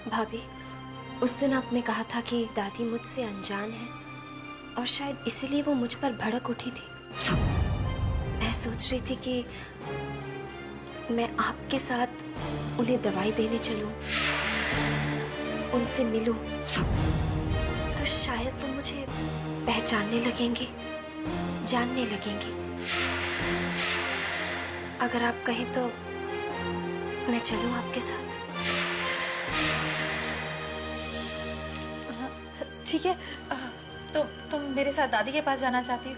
भाभी, उस दिन आपने कहा था कि दादी मुझसे अनजान है और शायद इसीलिए वो मुझ पर भड़क उठी थी। मैं सोच रही थी कि मैं आपके साथ उन्हें दवाई देने चलूं, उनसे मिलूं, तो शायद वो मुझे पहचानने लगेंगे, जानने लगेंगे। अगर आप कहें तो मैं चलूं आपके साथ। ठीक है, तो तुम मेरे साथ दादी के पास जाना चाहती हो?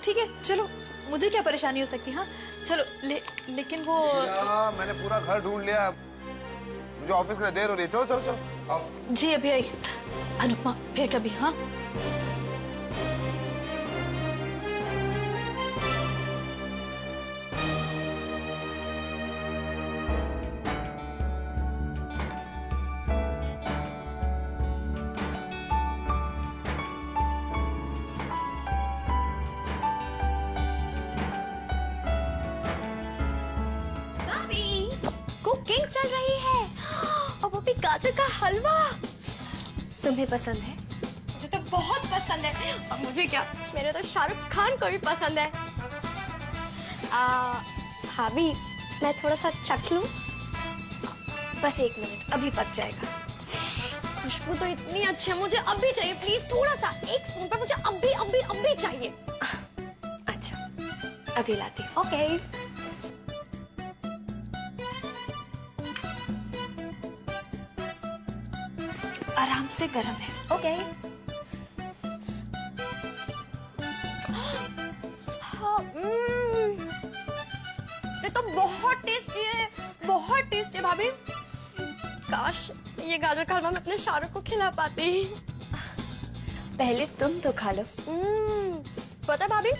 ठीक है, चलो, मुझे क्या परेशानी हो सकती है? हाँ चलो। लेकिन वो मैंने पूरा घर ढूंढ लिया, मुझे ऑफिस में देर हो रही है। चलो चलो चलो आओ। जी अभी आई। अनुपमा फिर कभी। हाँ कुकिंग चल रही है और वो भी गाजर का हलवा। तुम्हें पसंद है? मुझे तो बहुत पसंद है। और मुझे क्या, मेरे तो शाहरुख खान को भी पसंद है। भाभी, मैं थोड़ा सा चख लूं? बस 1 मिनट, अभी पक जाएगा। खुशबू तो इतनी अच्छी है, मुझे अभी चाहिए। प्लीज थोड़ा सा, 1 स्पून पर मुझे अभी अभी अभी चाहिए। अच्छा, अभी लाती हूँ। ओके। आराम से गर्म है। ओके। ये तो बहुत टेस्टी है, बहुत टेस्टी है भाभी। काश ये गाजर का हलवा मैं अपने शाहरुख को खिला पाती। पहले तुम तो खा लो। पता है भाभी,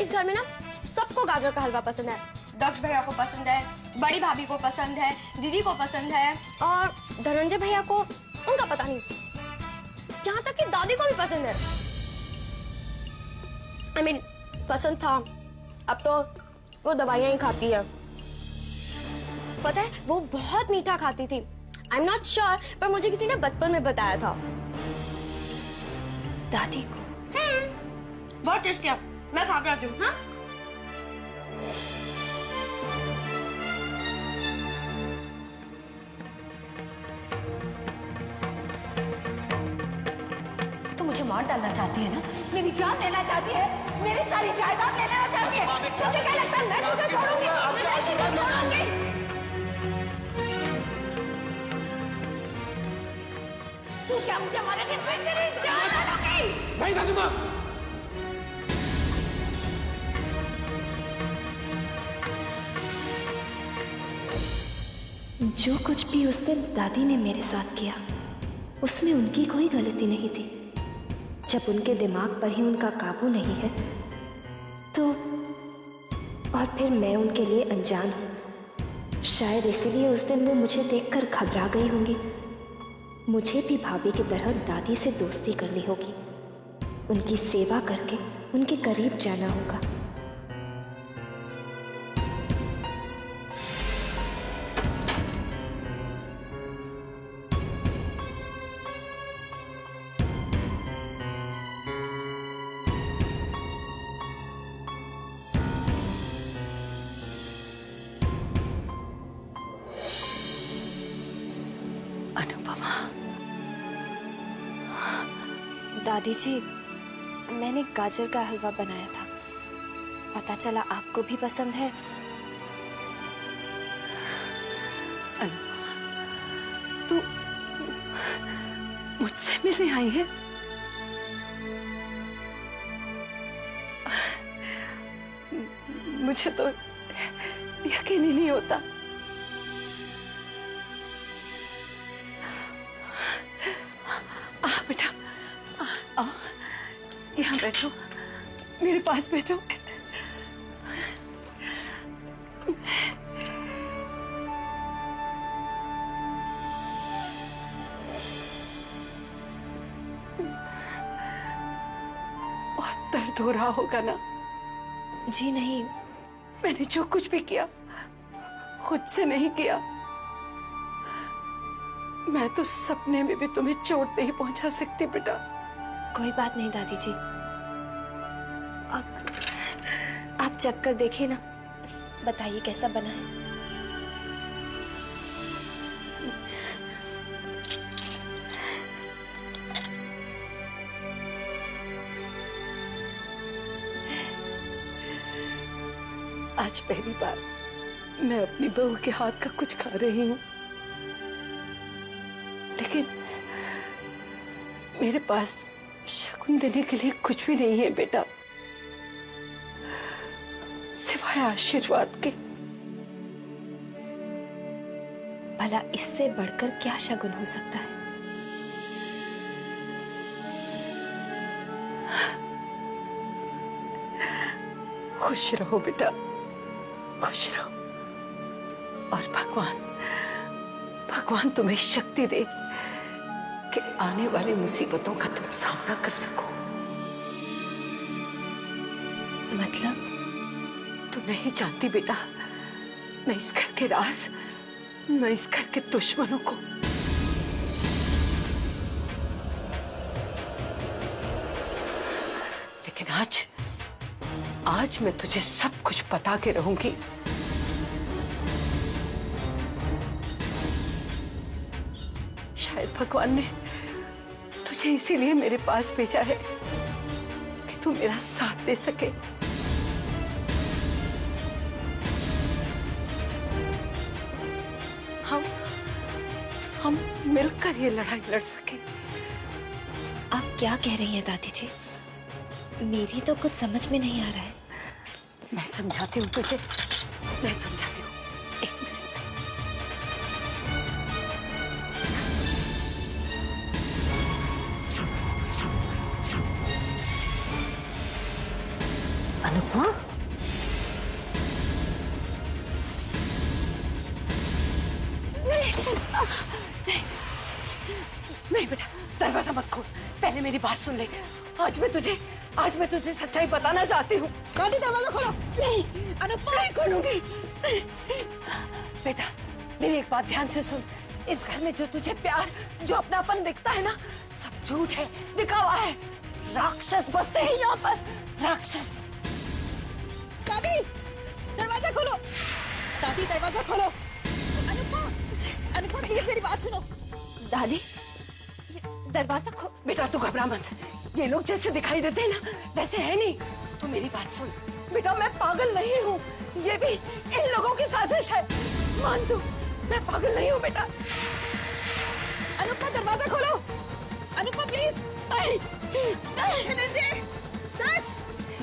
इस घर में ना सबको गाजर का हलवा पसंद है। दक्ष भैया को पसंद है, बड़ी भाभी को पसंद है, दीदी को पसंद है, और धनंजय भैया को उनका पता नहीं, यहाँ तक कि दादी को भी पसंद है। I mean, पसंद था, अब तो वो दवाइयां ही खाती है। पता है वो बहुत मीठा खाती थी। आई एम नॉट श्योर, पर मुझे किसी ने बचपन में बताया था। दादी को? बहुत टेस्टी है, मैं खा के आती हूँ। हाँ तो मुझे मार डालना चाहती है ना? मेरी जान लेना चाहती है, मेरी सारी जायदाद ले लेना चाहती है। तुझे क्या लगता है मैं तुझे छोड़ूंगी? मैं तुझे छोड़ूंगी? तू क्या मुझे मारेगी? मैं तेरी जान ले लूंगी। नहीं दादी माँ। जो कुछ भी उस दिन दादी ने मेरे साथ किया, उसमें उनकी कोई गलती नहीं थी। जब उनके दिमाग पर ही उनका काबू नहीं है तो, और फिर मैं उनके लिए अनजान हूँ। शायद इसीलिए उस दिन वो मुझे देखकर घबरा गई होंगी। मुझे भी भाभी की तरह दादी से दोस्ती करनी होगी, उनकी सेवा करके उनके करीब जाना होगा। अनुपमा, दादी जी, मैंने गाजर का हलवा बनाया था, पता चला आपको भी पसंद है। अनुपमा, तू मुझसे मिलने आई है? मुझे तो यकीन ही नहीं होता। बेटा, आओ, यहाँ बैठो, मेरे पास बैठो। बहुत दर्द हो रहा होगा ना? जी नहीं। मैंने जो कुछ भी किया खुद से नहीं किया। मैं तो सपने में भी तुम्हें चोट नहीं पहुंचा सकती बेटा। कोई बात नहीं दादी जी, आप चख कर देखिए ना, बताइए कैसा बना है। आज पहली बार मैं अपनी बहू के हाथ का कुछ खा रही हूँ, लेकिन मेरे पास शगुन देने के लिए कुछ भी नहीं है बेटा, सिवाय आशीर्वाद के। भला इससे बढ़कर क्या शगुन हो सकता है? खुश रहो बेटा, खुश रहो, और भगवान तुम्हें शक्ति दे कि आने वाली मुसीबतों का तुम सामना कर सको। मतलब? तू नहीं जानती बेटा, न इस घर के राज, न इस घर के दुश्मनों को। लेकिन आज मैं तुझे सब कुछ बता के रहूंगी। शायद भगवान ने तुझे इसीलिए मेरे पास भेजा है कि तू मेरा साथ दे सके। हम मिलकर ये लड़ाई लड़ सके। आप क्या कह रही हैं दादी जी? मेरी तो कुछ समझ में नहीं आ रहा है। मैं समझाती हूँ तुझे, मैं समझाती हूँ। एक मिनट। अनुपमा, नहीं बेटा, दरवाजा मत खोल, पहले मेरी बात सुन ले। आज मैं तुझे सच्चाई बताना चाहती हूँ। दादी दरवाजा खोलो। नहीं अनुपमा, नहीं खोलूंगी। बेटा मेरी एक बात ध्यान से सुन, इस घर में जो तुझे प्यार, जो अपनापन दिखता है ना, सब झूठ है, दिखावा है। राक्षस बसते हैं यहाँ पर, राक्षस। दादी दरवाजा खोलो, दादी दरवाजा खोलो। अनुपमा प्लीज मेरी बात सुनो। दादी दरवाजा बेटा तू घबरा मत, ये लोग जैसे दिखाई देते हैं ना वैसे है नहीं। तू मेरी बात सुन बेटा, मैं पागल नहीं हूँ, ये भी इन लोगों की साजिश है। मान तू, मैं पागल नहीं हूँ बेटा। अनुपमा दरवाजा खोलो, अनुपमा प्लीज।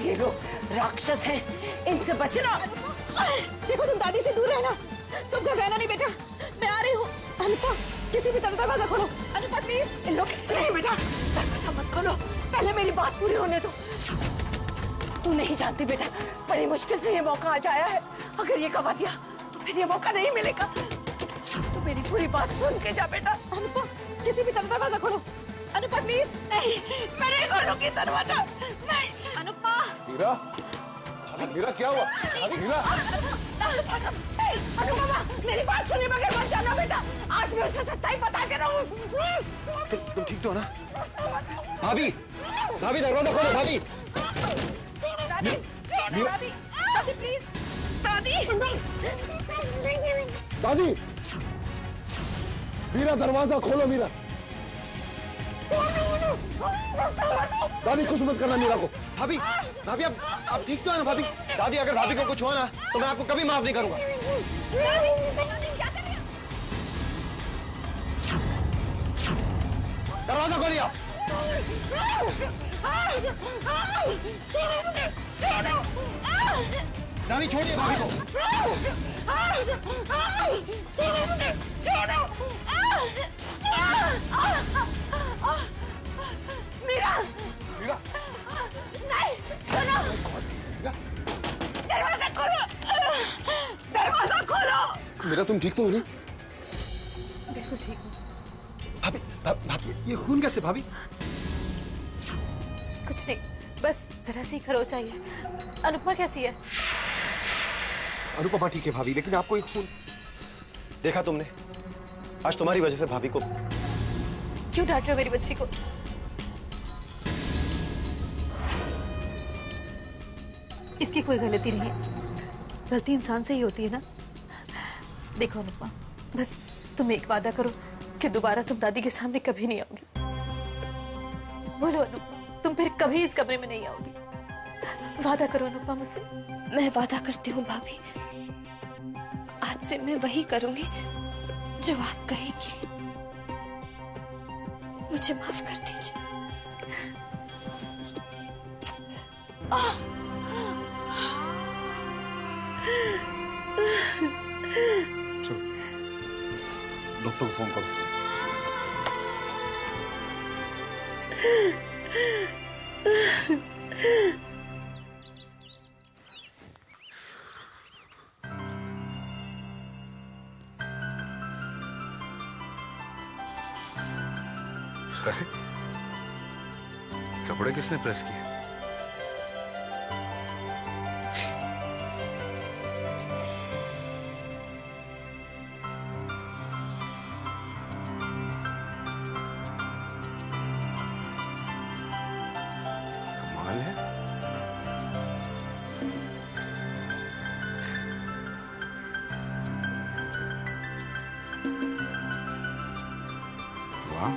ये लोग राक्षस हैं, इनसे बचना। देखो तुम दादी से दूर रहना, तुम घबराना नहीं बेटा, मैं आ रही हूँ। अनुपमा किसी भी तरह दरवाजा खोलो, अनुपमा प्लीज। इन लोग नहीं बेटा, दरवाजा मत खोलो, पहले मेरी बात पूरी होने दो। तू नहीं जानती बेटा, बड़ी मुश्किल से ये मौका आज आया है, अगर ये गवा दिया तो फिर ये मौका नहीं मिलेगा। तू मेरी पूरी बात सुन के जा बेटा। अनुपमा किसी भी तरह दरवाजा खोलो, अनुपमा प्लीज। नहीं मैं नहीं खोलूंगी दरवाजा, नहीं। अनुपमा। मीरा, मीरा क्या हुआ? मीरा, अनुपमा मेरी बात सुने बगैर मत जाना बेटा, आज मैं उसे सच्चाई बता के रहूं। तुम ठीक तो हो ना? भाभी, भाभी दरवाजा खोलो, भाभी। दादी दादी प्लीज, दादी दादी, मीरा दरवाजा खोलो। मीरा, दादी कुछ मत करना मीरा को। भाभी, भाभी आप ठीक तो है ना भाभी? दादी अगर भाभी को कुछ हो ना तो मैं आपको कभी माफ नहीं करूंगा। दरवाजा खोलिए आप। दादी छोड़िए भाभी को। मीरा, मीरा, नहीं सुनो, दरवाजा खोलो, दरवाजा खोलो। मीरा तुम ठीक तो हो ना? बिल्कुल ठीक हूँ। भाभी, भाभी ये खून कैसे भाभी? कुछ नहीं, बस जरा सी खरोच आई है। अनुपमा कैसी है? अनुपमा ठीक है भाभी, लेकिन आपको एक खून देखा तुमने? आज तुम्हारी वजह से भाभी को। क्यों डांट रहे हो मेरी बच्ची को? इसकी कोई गलती नहीं है, गलती इंसान से ही होती है ना। देखो अनुपमा, बस तुम एक वादा करो कि दोबारा तुम दादी के सामने कभी नहीं आओगी। बोलो अनुपमा, तुम फिर कभी इस कमरे में नहीं आओगी। वादा करो अनुपमा मुझसे। मैं वादा करती हूँ भाभी, आज से मैं वही करूंगी जो आप कहेंगी। मुझे माफ कर दीजिए। चलो डॉक्टर को फोन करो। अरे कपड़े किसने प्रेस किए? कमाल है। वाह,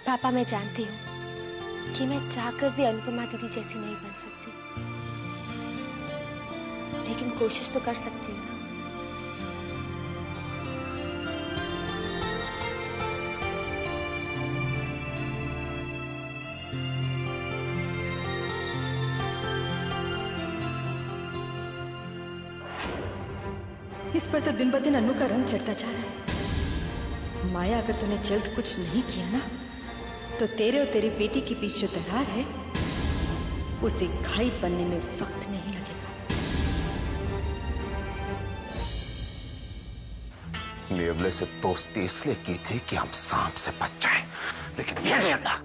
पापा, मैं जानती हूँ कि मैं चाहकर भी अनुपमा दीदी जैसी नहीं बन सकती, लेकिन कोशिश तो कर सकती हूँ ना। इस पर तो दिन ब दिन अनु का रंग चढ़ता जा रहा है। माया, अगर तूने जल्द कुछ नहीं किया ना, तो तेरे और तेरी बेटी के बीच जो दरार है उसे घाई बनने में वक्त नहीं लगेगा। नेवले से दोस्ती इसलिए की थी कि हम सांप से बच जाएं, लेकिन ये नेवला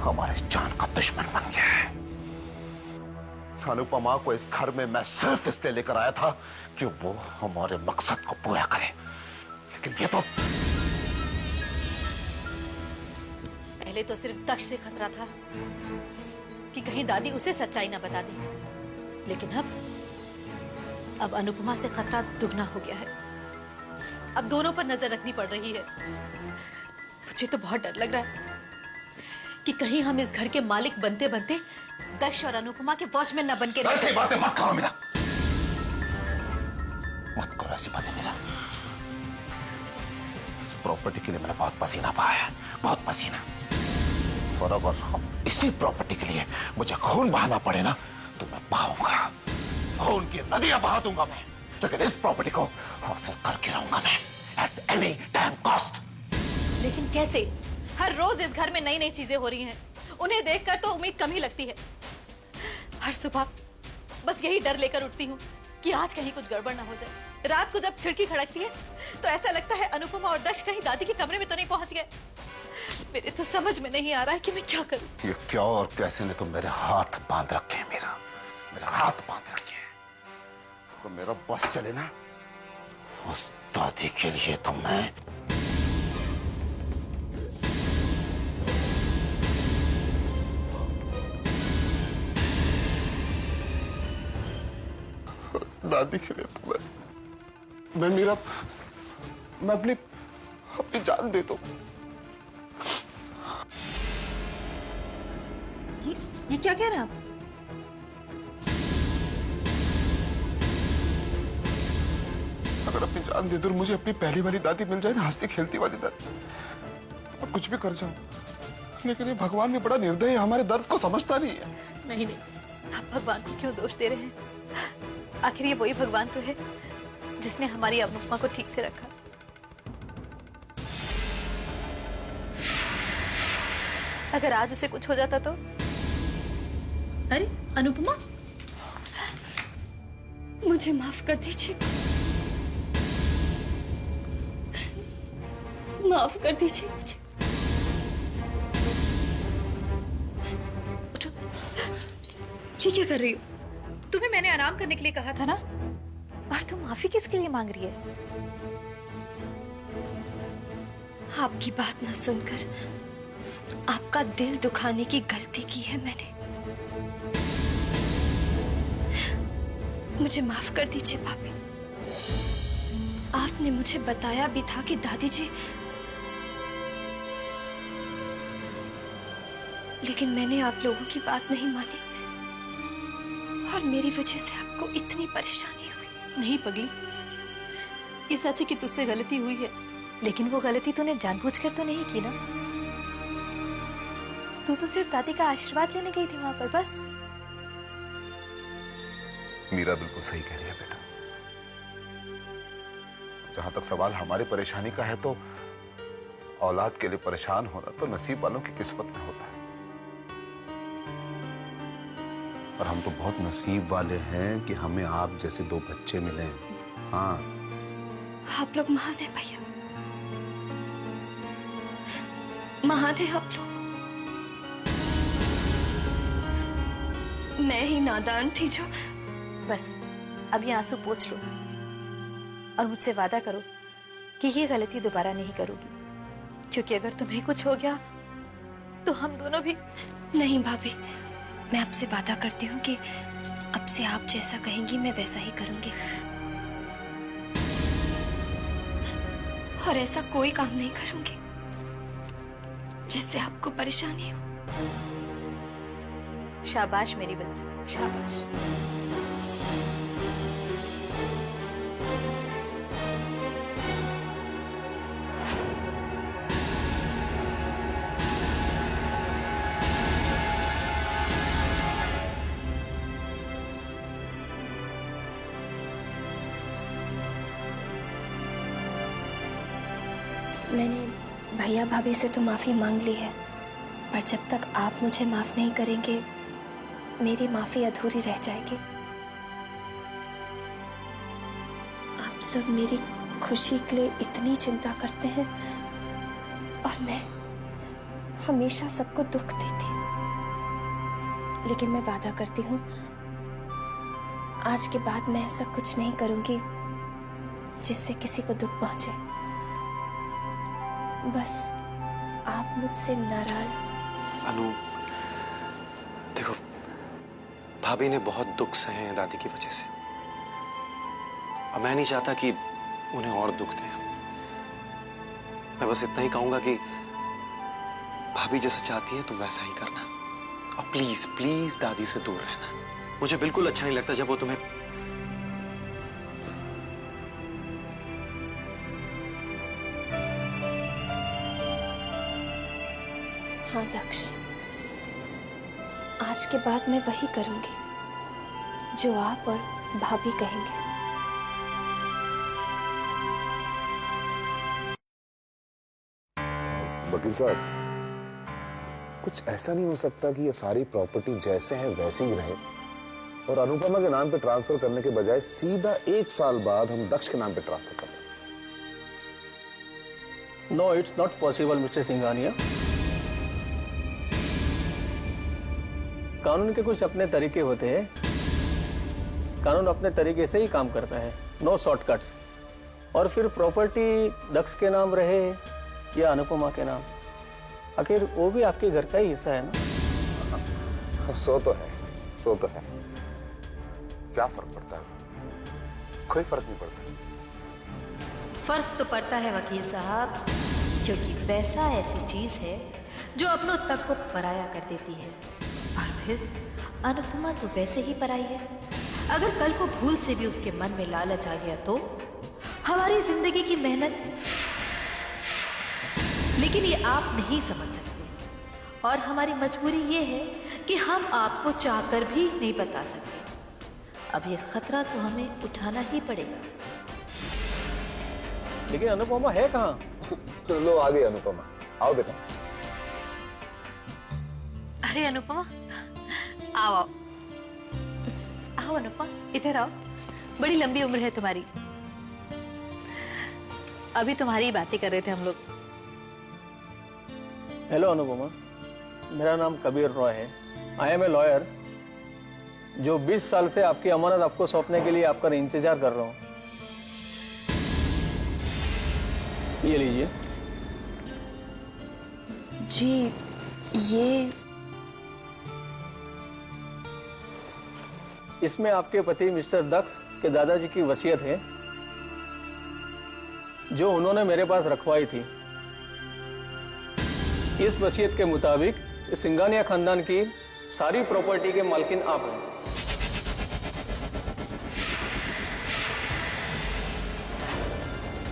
हमारे जान का दुश्मन बन गया है। अनुपमा को इस घर में मैं सिर्फ इसलिए लेकर आया था कि वो हमारे मकसद को पूरा करे, लेकिन ये तो पहले तो सिर्फ दक्ष से खतरा था कि कहीं दादी उसे सच्चाई ना बता दे, लेकिन अब अनुपमा से खतरा दुगना हो गया है। अब दोनों पर नजर रखनी पड़ रही है। मुझे तो बहुत डर लग रहा है कि कहीं हम इस घर के मालिक बनते बनते दक्ष और अनुपमा के वॉचमैन न बन के रह ऐसी बातें मत करो मीरा, मत करो ऐसी बातें मीरा। इस प्रॉपर्टी के लिए मैंने बहुत पसीना बहाया है, बहुत पसीना। और अगर इसी प्रॉपर्टी के लिए मुझे खून बहाना पड़े ना, तो मैं बहाऊंगा, खून की नदियां बहा दूंगा मैं, लेकिन इस प्रॉपर्टी को हासिल करके रहूंगा मैं एट एनी टाइम कॉस्ट। लेकिन कैसे? हर रोज इस घर में नई नई चीजें हो रही हैं। उन्हें देखकर तो उम्मीद कम ही लगती है। हर सुबह बस यही डर लेकर उठती हूँ कि आज कहीं कुछ गड़बड़ ना हो जाए। रात को जब खिड़की खड़कती है तो ऐसा लगता है अनुपमा और दक्ष कहीं दादी के कमरे में तो नहीं पहुंच गए। मेरे तो समझ में नहीं आ रहा है कि मैं क्या करूं। ये क्या और कैसे ने तो मेरे हाथ बांध रखे हैं मीरा, मेरे हाथ बांध रखे हैं। तो मेरा बस चले ना, उस दादी के लिए तो मैं दादी के लिए तो मैं मीरा, मैं अपनी जान दे दूं। ये क्या कह रहे हैं आप? अगर अपनी जान दे दूं, मुझे अपनी पहली वाली दादी मिल जाए ना, हंसती खेलती वाली दादी, मैं कुछ भी कर जाऊं। लेकिन ये भगवान भी बड़ा निर्दयी है, हमारे दर्द को समझता नहीं है। नहीं नहीं, आप भगवान को क्यों दोष दे रहे हैं? आखिर ये वही भगवान तो है जिसने हमारी अनुपमा को ठीक से रखा। अगर आज उसे कुछ हो जाता तो? अरे अनुपमा, मुझे माफ कर दीजिए, माफ कर दीजिए मुझे। ये क्या कर रही हो? तुम्हें मैंने आराम करने के लिए कहा था ना। और तुम माफी किसके लिए मांग रही है? आपकी बात ना सुनकर आपका दिल दुखाने की गलती की है मैंने। मुझे माफ कर दीजिए भाभी। आपने मुझे बताया भी था कि दादी जी, लेकिन मैंने आप लोगों की बात नहीं मानी और मेरी वजह से आपको इतनी परेशानी हुई। नहीं पगली, ये सच है कि तुझसे गलती हुई है, लेकिन वो गलती तूने जानबूझकर तो नहीं की ना। तू तो सिर्फ दादी का आशीर्वाद लेने गई थी वहां पर, बस। मीरा बिल्कुल सही कह रही है बेटा। जहां तक सवाल हमारी परेशानी का है, तो औलाद के लिए परेशान होना तो नसीब वालों की किस्मत में होता है। और हम तो बहुत नसीब वाले हैं कि हमें आप जैसे दो बच्चे मिले हैं। हाँ, आप लोग महान है भैया, महान है आप लोग। मैं ही नादान थी जो। बस अब ये आंसू पोंछ लो और मुझसे वादा करो कि ये गलती दोबारा नहीं करोगी, क्योंकि अगर तुम्हें कुछ हो गया तो हम दोनों भी। नहीं भाभी, मैं आपसे वादा करती हूँ कि अब से आप जैसा कहेंगी मैं वैसा ही करूंगी, और ऐसा कोई काम नहीं करूंगी जिससे आपको परेशानी हो। शाबाश मेरी बच्ची, शाबाश। मैंने भैया भाभी से तो माफी मांग ली है, पर जब तक आप मुझे माफ नहीं करेंगे मेरी माफी अधूरी रह जाएगी। आप सब मेरी खुशी के लिए इतनी चिंता करते हैं और मैं हमेशा सबको दुख देती हूँ, लेकिन मैं वादा करती हूँ आज के बाद मैं ऐसा कुछ नहीं करूंगी जिससे किसी को दुख पहुंचे। बस आप मुझसे नाराज। अनु, देखो, भाभी ने बहुत दुख सहे हैं दादी की वजह से, और मैं नहीं चाहता कि उन्हें और दुख दें। मैं बस इतना ही कहूंगा कि भाभी जैसा चाहती है तुम वैसा ही करना, और प्लीज प्लीज दादी से दूर रहना। मुझे बिल्कुल अच्छा नहीं लगता जब वो तुम्हें। हाँ दक्ष, आज के बाद मैं वही करूंगी जो आप और भाभी कहेंगे। वकील साहब, कुछ ऐसा नहीं हो सकता कि ये सारी प्रॉपर्टी जैसे हैं वैसे ही रहे और अनुपमा के नाम पे ट्रांसफर करने के बजाय सीधा 1 साल बाद हम दक्ष के नाम पे ट्रांसफर कर दें? No, it's not possible, mister Singhania. कानून के कुछ अपने तरीके होते हैं, कानून अपने तरीके से ही काम करता है, नो शॉर्टकट्स। और फिर प्रॉपर्टी दक्ष के नाम रहे या अनुपमा के नाम, आखिर वो भी आपके घर का ही हिस्सा है ना। सो तो है, सो तो है। क्या फर्क पड़ता है? कोई फर्क नहीं पड़ता। फर्क तो पड़ता है वकील साहब, क्योंकि पैसा ऐसी चीज है जो अपनों तक को पराया कर देती है। और फिर अनुपमा तो वैसे ही पराई है। अगर कल को भूल से भी उसके मन में लालच आ गया तो हमारी जिंदगी की मेहनत। लेकिन ये आप नहीं समझ सकते, और हमारी मजबूरी ये है कि हम आपको चाहकर भी नहीं बता सकते। अब ये खतरा तो हमें उठाना ही पड़ेगा। लेकिन अनुपमा है कहाँ? लो आ गई अनुपमा, आओ बेटा। अरे अनुपमा, आओ आओ आओ अनुपमा, इधर आओ। बड़ी लंबी उम्र है तुम्हारी। अभी तुम्हारी बातें कर रहे थे हम लोग। हेलो अनुपमा, मेरा नाम कबीर रॉय है। आई एम ए लॉयर जो 20 साल से आपकी अमानत आपको सौंपने के लिए आपका इंतजार कर रहा हूं। ये लीजिए। जी ये इसमें आपके पति मिस्टर दक्ष के दादाजी की वसीयत है, जो उन्होंने मेरे पास रखवाई थी। इस वसीयत के मुताबिक सिंघानिया खानदान की सारी प्रॉपर्टी के मालकिन आप हैं।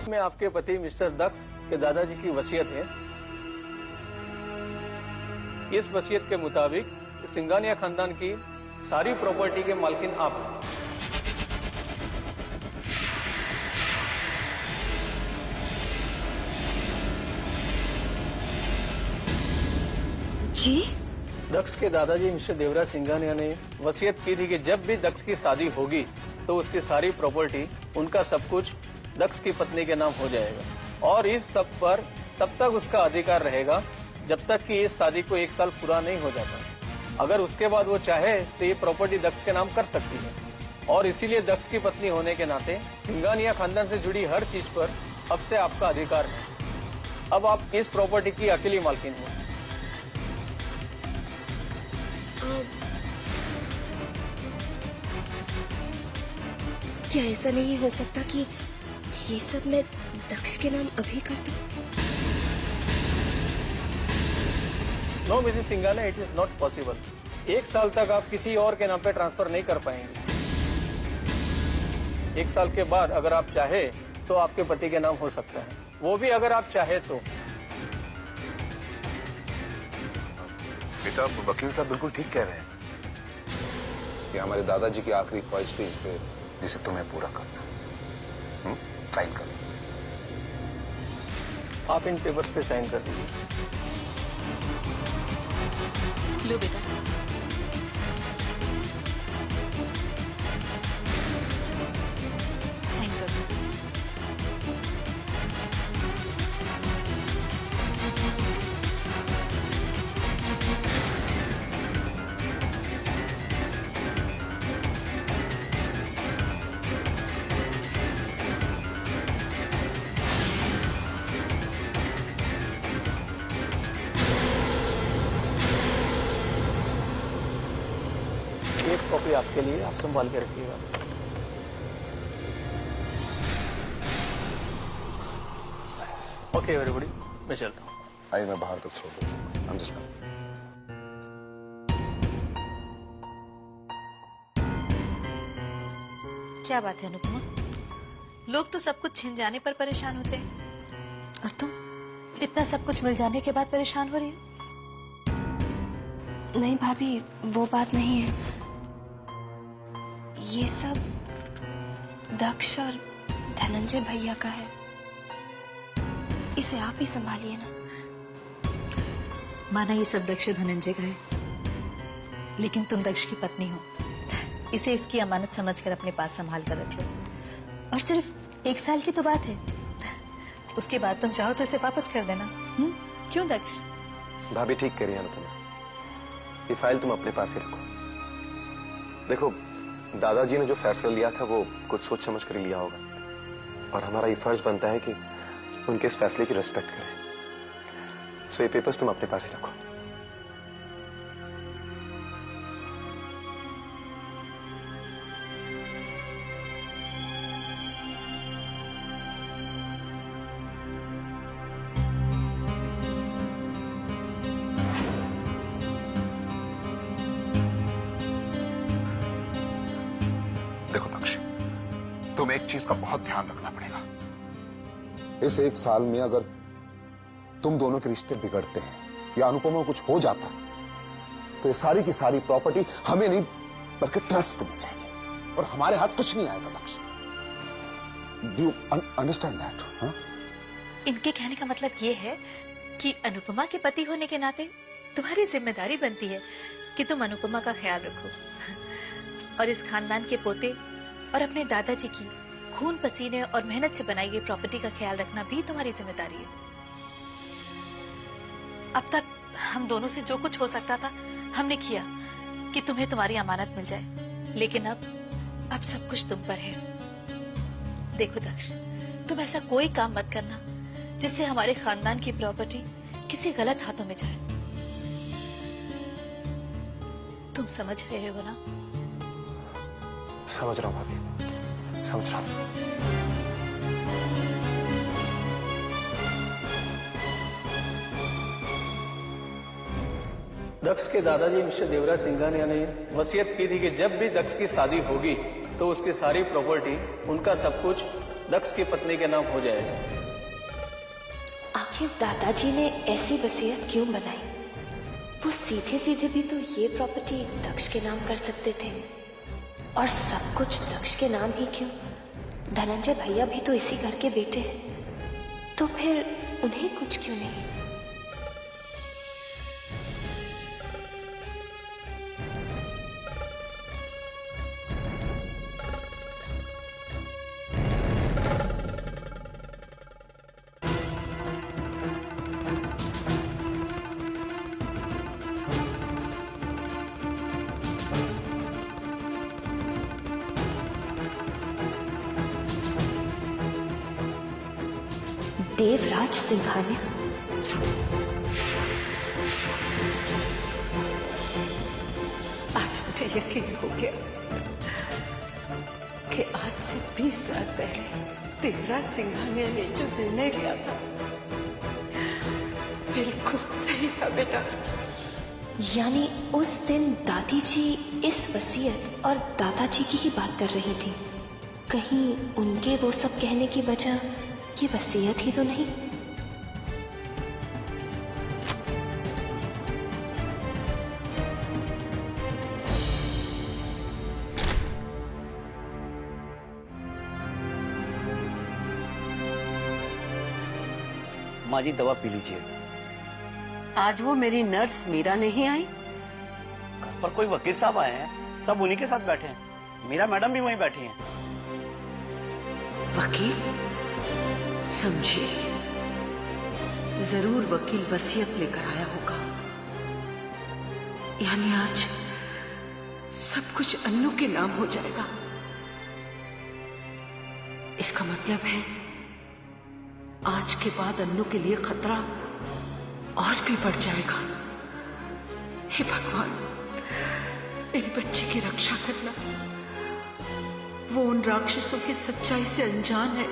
में आपके पति मिस्टर दक्ष के दादाजी की वसीयत है। इस वसीयत के मुताबिक सिंघानिया खानदान की सारी प्रॉपर्टी के मालकिन आप हैं। जी दक्ष के दादाजी मिस्टर देवराज सिंघानिया ने वसीयत की थी कि जब भी दक्ष की शादी होगी तो उसकी सारी प्रॉपर्टी, उनका सब कुछ दक्ष की पत्नी के नाम हो जाएगा और इस सब पर तब तक उसका अधिकार रहेगा जब तक कि इस शादी को 1 साल पूरा नहीं हो जाता। अगर उसके बाद वो चाहे तो ये प्रॉपर्टी दक्ष के नाम कर सकती है और इसीलिए दक्ष की पत्नी होने के नाते सिंघानिया खानदान से जुड़ी हर चीज पर अब से आपका अधिकार है। अब आप इस प्रॉपर्टी की अकेली मालकिन हो। क्या ऐसा नहीं हो सकता कि ये सब मैं दक्ष के नाम अभी कर दूं? No Mrs Singhania, it is not possible. 1 साल तक आप किसी और के नाम पे ट्रांसफर नहीं कर पाएंगे। 1 साल के बाद अगर आप चाहे तो आपके पति के नाम हो सकता है, वो भी अगर आप चाहे तो। बेटा, वकील साहब बिल्कुल ठीक कह रहे हैं कि हमारे दादाजी की आखिरी ख्वाहिश थी जिसे तुम्हें पूरा करना। साइन कर। आप इन पेपर्स पे साइन कर दीजिए। लो बेटा। साइन कर दो। एक कॉपी आपके लिए, आप संभाल के रखिएगा। ओके एवरीबॉडी, मैं चलता हूँ। आई मैं बाहर तक छोड़ दूँ। हम जिसका क्या बात है अनुपमा? लोग तो सब कुछ छिन जाने पर परेशान होते हैं और तुम इतना सब कुछ मिल जाने के बाद परेशान हो रही हो? नहीं भाभी, वो बात नहीं है। ये सब दक्ष और धनंजय भैया का है। इसे आप ही संभालिए ना। माना ये सब दक्ष धनंजय का है, लेकिन तुम दक्ष की पत्नी हो। इसे इसकी अमानत समझकर अपने पास संभाल कर रख लो। और सिर्फ 1 साल की तो बात है, उसके बाद तुम चाहो तो इसे वापस कर देना। क्यों दक्ष? भाभी ठीक कह रही है अनुपमा, ये फाइल तुम अपने पास ही रखो। देखो, दादाजी ने जो फैसला लिया था वो कुछ सोच समझ कर ही लिया होगा और हमारा ये फर्ज बनता है कि उनके इस फैसले की रिस्पेक्ट करें। सो ये पेपर्स तुम अपने पास ही रखो। देखो दक्ष, तुम एक चीज का बहुत ध्यान रखना पड़ेगा। इस 1 साल में अगर तुम दोनों के रिश्ते बिगड़ते हैं या अनुपमा को कुछ हो जाता है तो ये सारी की सारी प्रॉपर्टी हमें नहीं बल्कि ट्रस्ट को मिल जाएगी और हमारे हाथ कुछ नहीं आएगा Daksh. Do you understand that? हाँ? इनके कहने का मतलब ये है कि अनुपमा के पति होने के नाते तुम्हारी जिम्मेदारी बनती है कि तुम अनुपमा का ख्याल रखो और इस खानदान के पोते और अपने दादाजी की खून पसीने और मेहनत से बनाई गई प्रॉपर्टी का ख्याल रखना भी तुम्हारी जिम्मेदारी है। अब तक हम दोनों से जो कुछ हो सकता था हमने किया कि तुम्हें तुम्हारी अमानत मिल जाए, लेकिन अब सब कुछ तुम पर है। देखो दक्ष, तुम ऐसा कोई काम मत करना जिससे हमारे खानदान की प्रॉपर्टी किसी गलत हाथों में जाए। तुम समझ रहे हो ना? समझ रहा हूँ भाभी, समझ रहा हूँ। दक्ष के दादाजी मिस्टर देवराज सिंघानिया ने वसीयत की थी कि जब भी दक्ष की शादी होगी तो उसकी सारी प्रॉपर्टी, उनका सब कुछ दक्ष की पत्नी के नाम हो जाएगा। आखिर दादाजी ने ऐसी वसीयत क्यों बनाई? वो सीधे सीधे भी तो ये प्रॉपर्टी दक्ष के नाम कर सकते थे, और सब कुछ दक्ष के नाम ही क्यों? धनंजय भैया भी तो इसी घर के बेटे हैं, तो फिर उन्हें कुछ क्यों नहीं? देवराज सिंघानिया? आज मुझे यकीन हो गया कि आज से 20 साल पहले देवराज सिंघानिया ने जो निर्णय लिया था बिल्कुल सही था बेटा। यानी उस दिन दादी जी इस वसीयत और दादाजी की ही बात कर रही थी। कहीं उनके वो सब कहने की वजह ये वसीयत ही तो नहीं? माँ जी दवा पी लीजिए। आज वो मेरी नर्स मीरा नहीं आई? घर पर कोई वकील साहब आए हैं, सब उन्हीं के साथ बैठे हैं। मीरा मैडम भी वहीं बैठी हैं। वकील? समझिए, जरूर वकील वसीयत लेकर आया होगा। यानी आज सब कुछ अन्नू के नाम हो जाएगा। इसका मतलब है आज के बाद अन्नू के लिए खतरा और भी बढ़ जाएगा। हे भगवान, मेरी बच्ची की रक्षा करना। वो उन राक्षसों की सच्चाई से अनजान है।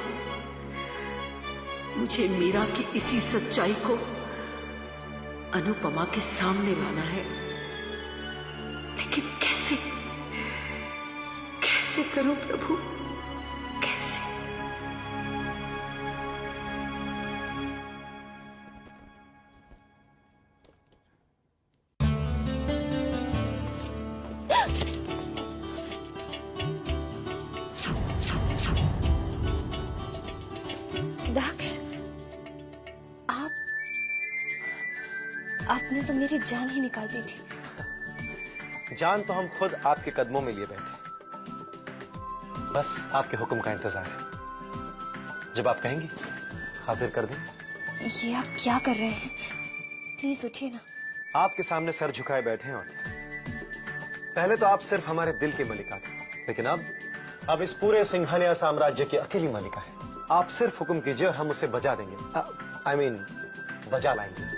मुझे मीरा की इसी सच्चाई को अनुपमा के सामने लाना है, लेकिन कैसे? कैसे करूं प्रभु, कैसे? दक्ष, आपने तो मेरी जान ही निकाल दी थी। जान तो हम खुद आपके कदमों में लिए बैठे, बस आपके हुक्म का इंतजार है। जब आप कहेंगी हाजिर कर दें। ये आप क्या कर रहे हैं? प्लीज उठिए ना। आपके सामने सर झुकाए बैठे हैं। और पहले तो आप सिर्फ हमारे दिल की मलिका थे, लेकिन अब इस पूरे सिंघानिया साम्राज्य की अकेली मलिका है। आप सिर्फ हुक्म कीजिए और हम उसे बजा देंगे। I mean, बजा लाएंगे।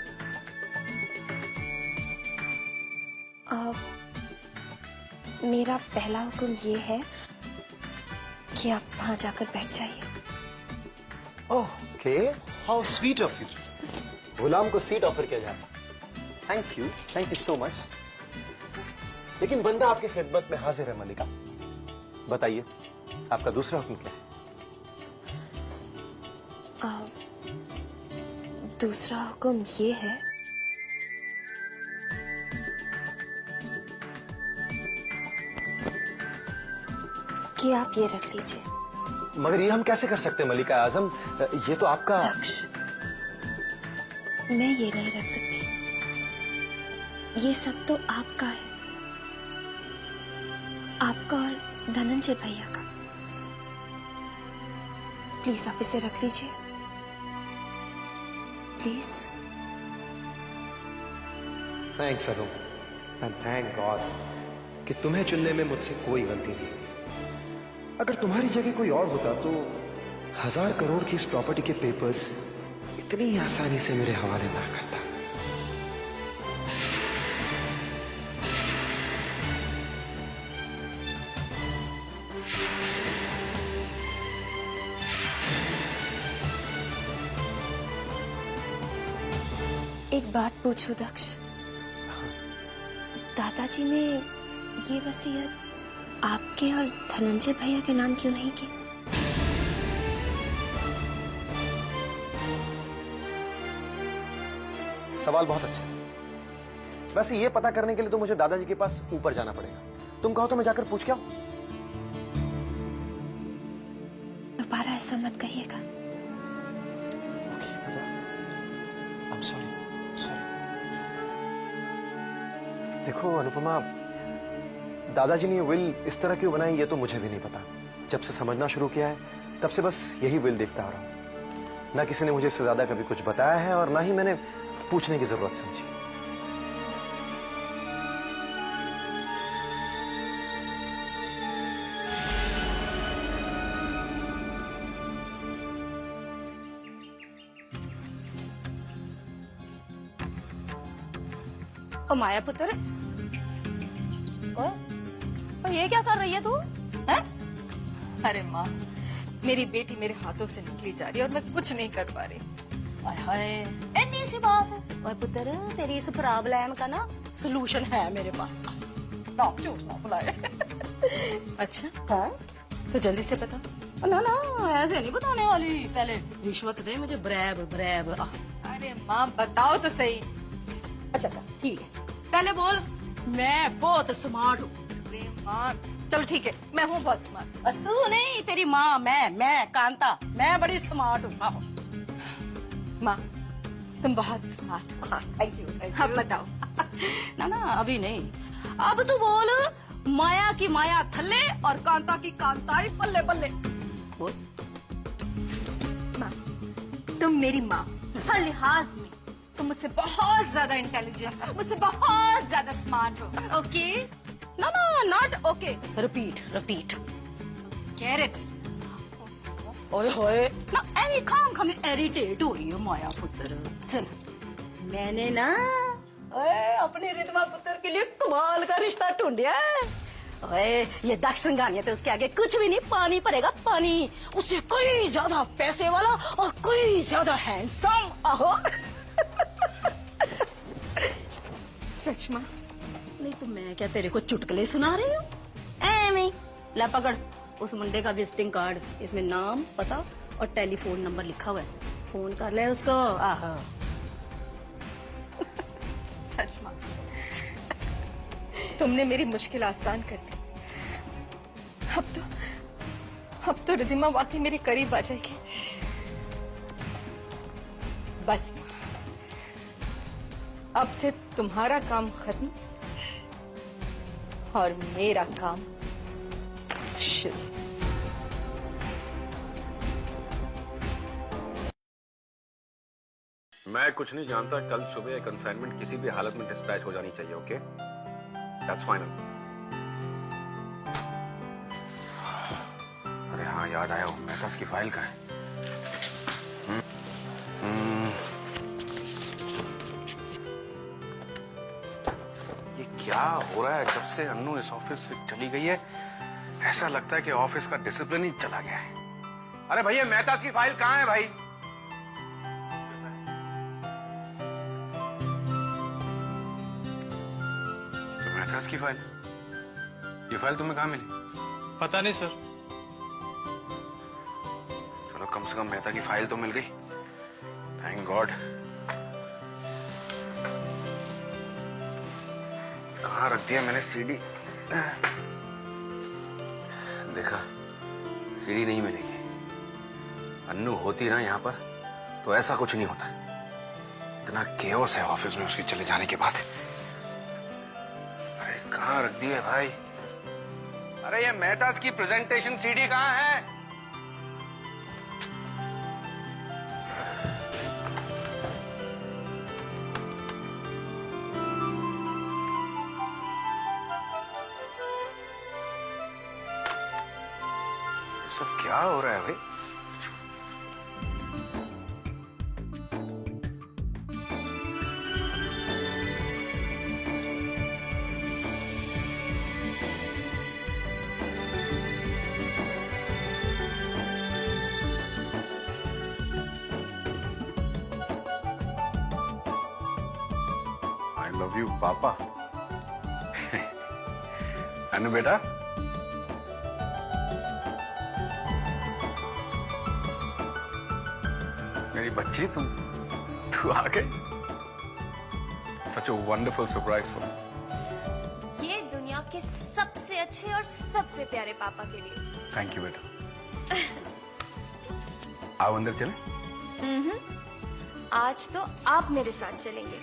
मेरा पहला हुक्म ये है कि आप वहां जाकर बैठ जाइए। Okay, how sweet of you. गुलाम को सीट ऑफर किया जाता। Thank you so much. लेकिन बंदा आपकी खिदमत में हाजिर है मलिका। बताइए, आपका दूसरा हुक्म क्या है? दूसरा हुक्म ये है कि आप ये रख लीजिए। मगर ये हम कैसे कर सकते हैं मलिका आजम? ये तो आपका। दक्ष, मैं ये नहीं रख सकती। ये सब तो आपका है, आपका और धनंजय भैया का। प्लीज आप इसे रख लीजिए, please. Thanks Arun, and thank God कि तुम्हें चुनने में मुझसे कोई गलती नहीं। अगर तुम्हारी जगह कोई और होता तो 1000 करोड़ की इस प्रॉपर्टी के पेपर्स इतनी आसानी से मेरे हवाले ना करता। एक बात पूछूं दक्ष, दादाजी ने ये वसीयत आपके और धनंजय भैया के नाम क्यों नहीं की? सवाल बहुत अच्छा है। वैसे ये पता करने के लिए तो मुझे दादाजी के पास ऊपर जाना पड़ेगा। तुम कहो तो मैं जाकर पूछ के आऊं? दोबारा ऐसा मत कहिएगा। I'm sorry. देखो अनुपमा, दादाजी ने ये विल इस तरह क्यों बनाई ये तो मुझे भी नहीं पता। जब से समझना शुरू किया है तब से बस यही विल देखता आ रहा हूं। ना किसी ने मुझे इससे ज्यादा कभी कुछ बताया है और ना ही मैंने पूछने की जरूरत समझी। ओ माया पुत्र, और ये क्या कर रही है तू? हैं? अरे माँ, मेरी बेटी मेरे हाथों से निकली जा रही है और मैं कुछ नहीं कर पा रही। हाय हाय, इतनी सी बात है। ओए पुत्र, तेरी इस प्रॉब्लम का ना सलूशन है मेरे पास। ना झूठ ना बुलाए। अच्छा हाँ, तो जल्दी से बता। ना ना, ऐसे नहीं बताने वाली। पहले रिश्वत दे मुझे, ब्रैब ब्रैब। अरे माँ बताओ तो सही। अच्छा ठीक है, पहले बोल मैं बहुत स्मार्ट हूँ। अरे माँ चलो ठीक है, मैं हूँ बहुत स्मार्ट। तू नहीं, तेरी माँ, मैं कांता, मैं बड़ी स्मार्ट हूँ। माँ तुम बहुत स्मार्ट हो। Thank you. अब बताओ। ना ना अभी नहीं, अब तू बोल माया की माया थल्ले और कांता की कांताई पल्ले पल्ले। बोल। माँ तुम मेरी माँ हर लिहाज में तुम मुझसे बहुत ज्यादा इंटेलिजेंट, मुझसे बहुत ज्यादा स्मार्ट हो। ओके? ना ना not okay, repeat repeat. Get it? ओए होए ना, एनी खाम इरिटेट हो रही है माया पुत्र। सुन, मैंने ना अपने रितमा पुत्र के लिए कमाल का रिश्ता ढूंढिया है। ओए ये दक्ष सिंघानिया तो उसके आगे कुछ भी नहीं, पानी पड़ेगा पानी। उससे कोई ज्यादा पैसे वाला और कोई ज्यादा हैंडसम। आहो सच में? नहीं तो मैं क्या तेरे को चुटकुले सुना रही हूँ? एਵੇਂ ला पकड़ उस मुंडे का विजिटिंग कार्ड, इसमें नाम, पता और टेलीफोन नंबर लिखा हुआ है। फोन कर ले उसको। आहा सच में तुमने मेरी मुश्किल आसान कर दी। अब तो रिधिमा वाकई मेरे करीब आ जाएगी। बस अब से तुम्हारा काम खत्म और मेरा काम शुरू। मैं कुछ नहीं जानता, कल सुबह एक कंसाइनमेंट किसी भी हालत में डिस्पैच हो जानी चाहिए। Okay, that's final. अरे हाँ, याद आया, वो मेहता की फाइल का है। ये क्या हो रहा है? जब से अन्नू इस ऑफिस से चली गई है ऐसा लगता है कि ऑफिस का डिसिप्लिन ही चला गया है। अरे भैया, मेहता की फाइल कहाँ है भाई? मेहता की फाइल? ये फाइल तुम्हें कहाँ मिली? पता नहीं सर। चलो कम से कम मेहता की फाइल तो मिल गई। Thank God. कहाँ रख दिया मैंने सीडी? देखा, सीडी नहीं मिलेगी। अन्नू होती ना यहाँ पर तो ऐसा कुछ नहीं होता। इतना केओस है ऑफिस में उसके चले जाने के बाद। अरे कहाँ रख दिए भाई? अरे ये मेहता की प्रेजेंटेशन सीडी कहाँ है? सब क्या हो रहा है भाई? I love you, पापा। अनु बेटा, मेरी बच्ची तू आ गई। Such a wonderful surprise for me। ये दुनिया के सबसे अच्छे और सबसे प्यारे पापा के लिए। Thank you बेटा। आओ अंदर चले। आज तो आप मेरे साथ चलेंगे।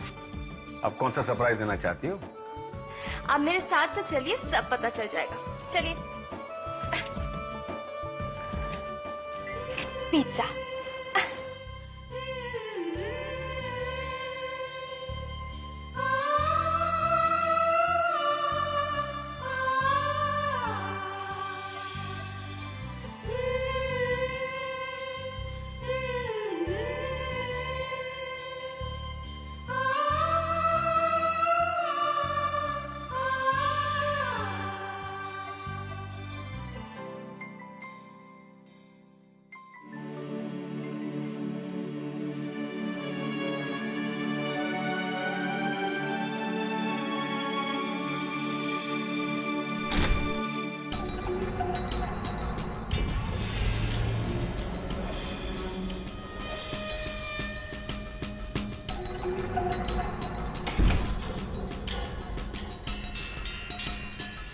अब कौन सा सरप्राइज देना चाहती हो? आप मेरे साथ तो चलिए, सब पता चल जाएगा। चलिए। पिज्जा।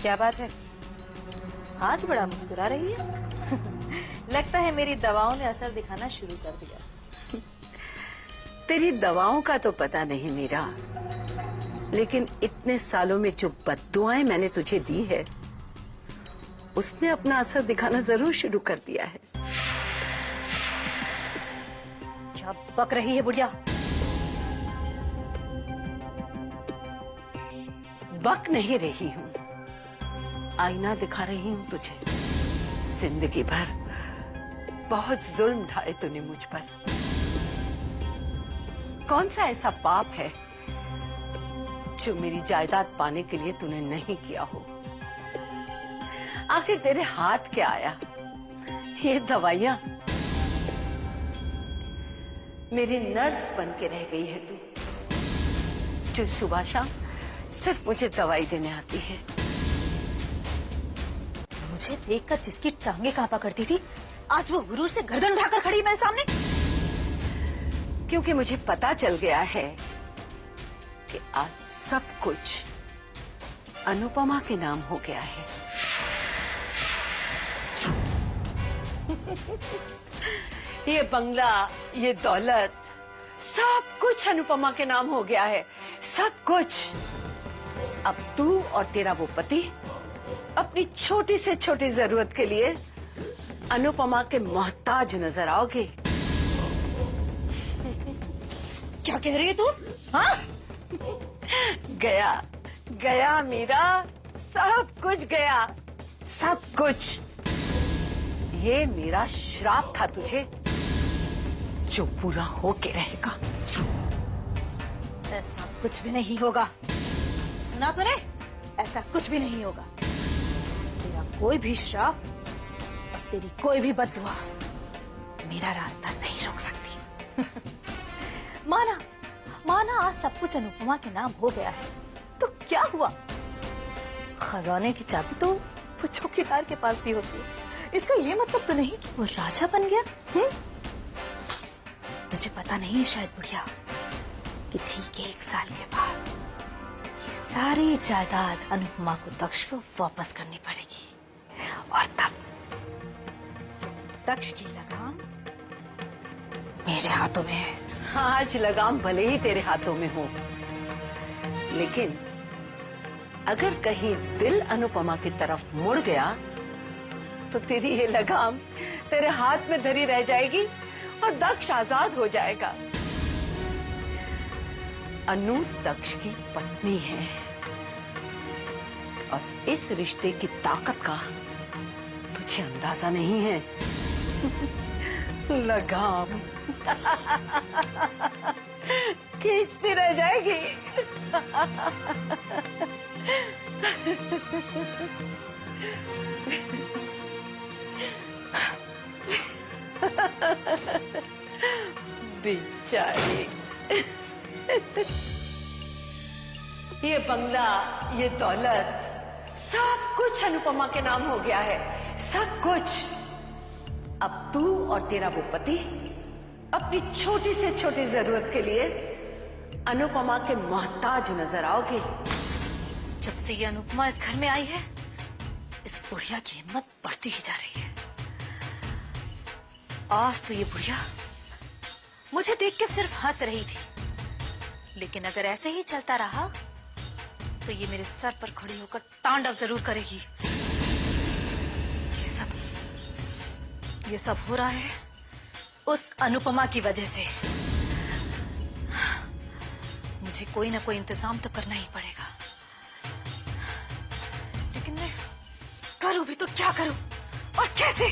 क्या बात है, आज बड़ा मुस्कुरा रही है। लगता है मेरी दवाओं ने असर दिखाना शुरू कर दिया। तेरी दवाओं का तो पता नहीं मीरा, लेकिन इतने सालों में जो बद्दुआएं मैंने तुझे दी है, उसने अपना असर दिखाना जरूर शुरू कर दिया है। क्या बक रही है बुढ़िया? बक नहीं रही हूँ, आईना दिखा रही हूँ तुझे। जिंदगी भर बहुत जुल्म ढाए तूने मुझ पर। कौन सा ऐसा पाप है जो मेरी जायदाद पाने के लिए तूने नहीं किया हो? आखिर तेरे हाथ क्या आया? ये दवाइयां? मेरी नर्स बन के रह गई है तू, जो सुबह शाम सिर्फ मुझे दवाई देने आती है। मुझे देखकर जिसकी टांगे कांपा करती थी, आज वो गुरूर से गर्दन उठाकर खड़ी मेरे सामने। क्योंकि मुझे पता चल गया है कि आज सब कुछ अनुपमा के नाम हो गया है। ये बंगला, ये दौलत, सब कुछ अनुपमा के नाम हो गया है, सब कुछ। अब तू और तेरा वो पति अपनी छोटी से छोटी जरूरत के लिए अनुपमा के मोहताज नजर आओगे। क्या कह रही है तू? हाँ? गया गया मीरा, सब कुछ गया, सब कुछ। ये मेरा श्राप था तुझे, जो पूरा होके रहेगा। ऐसा कुछ भी नहीं होगा। सुना तूने? ऐसा कुछ भी नहीं होगा। तेरा कोई भी श्राप और तेरी कोई भी बद्दुआ मेरा रास्ता नहीं रोक सकती। माना माना आज सब कुछ अनुपमा के नाम हो गया है, तो क्या हुआ? खजाने की चाबी तो वो चौकीदार के पास भी होती है। इसका ये मतलब तो नहीं कि वो राजा बन गया। तुझे पता नहीं है शायद बुढ़िया, कि ठीक 1 साल के बाद ये सारी जायदाद अनुपमा को दक्ष को वापस करनी पड़ेगी। और तब दक्ष की लगाम मेरे हाथों में है। आज लगाम भले ही तेरे हाथों में हो, लेकिन अगर कहीं दिल अनुपमा की तरफ मुड़ गया तो तेरी ये लगाम तेरे हाथ में धरी रह जाएगी और दक्ष आजाद हो जाएगा। अनु दक्ष की पत्नी है और इस रिश्ते की ताकत का तुझे अंदाजा नहीं है। लगाम खींचती रह जाएगी। बेचारी। ये बंगला, ये दौलत, सब कुछ अनुपमा के नाम हो गया है, सब कुछ। अब तू और तेरा वो पति अपनी छोटी से छोटी जरूरत के लिए अनुपमा के मोहताज नजर आओगे। जब से ये अनुपमा इस घर में आई है, इस बुढ़िया की हिम्मत बढ़ती ही जा रही है। आज तो ये बुढ़िया मुझे देख के सिर्फ हंस रही थी, लेकिन अगर ऐसे ही चलता रहा तो ये मेरे सर पर खड़ी होकर तांडव जरूर करेगी। ये सब हो रहा है उस अनुपमा की वजह से। मुझे कोई ना कोई इंतजाम तो करना ही पड़ेगा, लेकिन मैं करूं भी तो क्या करूं और कैसे?